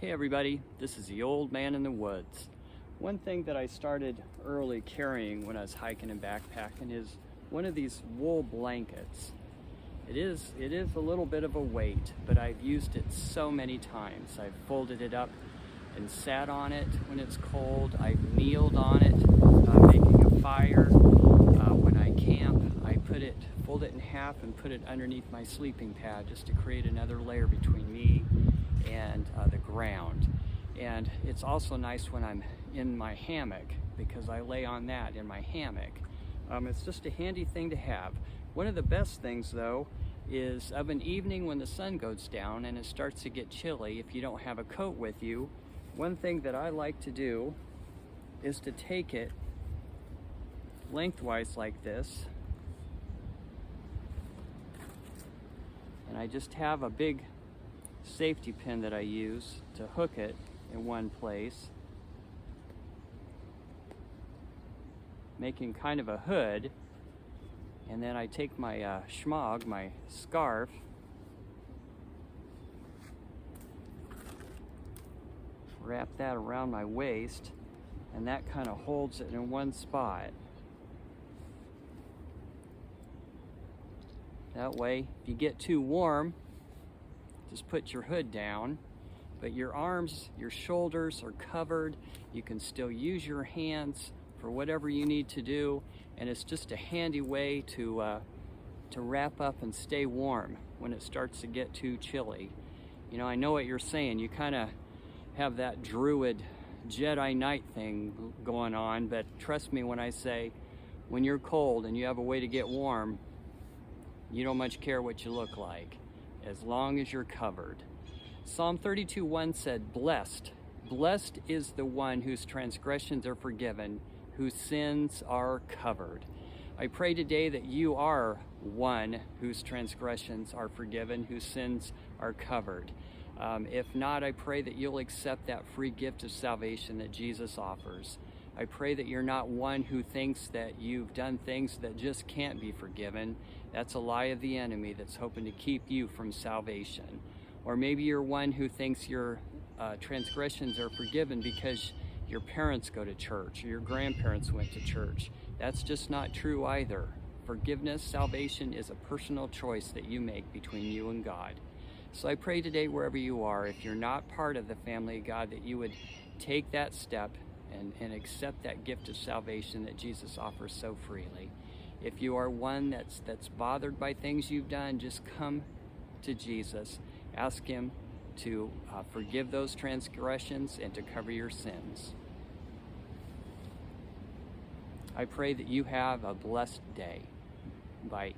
Hey everybody, this is the old man in the woods. One thing that I started early carrying when I was hiking and backpacking is one of these wool blankets. It is a little bit of a weight, but I've used it so many times. I've folded it up and sat on it when it's cold. I've kneeled on it, making a fire. When I camp, I fold it in half and put it underneath my sleeping pad just to create another layer between me and the ground. And it's also nice when I'm in my hammock because I lay on that in my hammock. It's just a handy thing to have. One of the best things though is of an evening when the sun goes down and it starts to get chilly, if you don't have a coat with you, one thing that I like to do is to take it lengthwise like this, and I just have a big safety pin that I use to hook it in one place, making kind of a hood. And then I take my schmog, my scarf, wrap that around my waist, and that kind of holds it in one spot. That way, if you get too warm, just put your hood down, but your arms, your shoulders are covered. You can still use your hands for whatever you need to do, and it's just a handy way to wrap up and stay warm when it starts to get too chilly. You know, I know what you're saying. You kind of have that Druid Jedi Knight thing going on, but trust me when I say, when you're cold and you have a way to get warm, you don't much care what you look like, as long as you're covered. Psalm 32:1 said, Blessed is the one whose transgressions are forgiven, whose sins are covered. I pray today that you are one whose transgressions are forgiven, whose sins are covered. If not, I pray that you'll accept that free gift of salvation that Jesus offers. I pray that you're not one who thinks that you've done things that just can't be forgiven. That's a lie of the enemy that's hoping to keep you from salvation. Or maybe you're one who thinks your transgressions are forgiven because your parents go to church or your grandparents went to church. That's just not true either. Forgiveness, salvation is a personal choice that you make between you and God. So I pray today, wherever you are, if you're not part of the family of God, that you would take that step and accept that gift of salvation that Jesus offers so freely. If you are one that's bothered by things you've done, just come to Jesus. Ask him to forgive those transgressions and to cover your sins. I pray that you have a blessed day. Bye.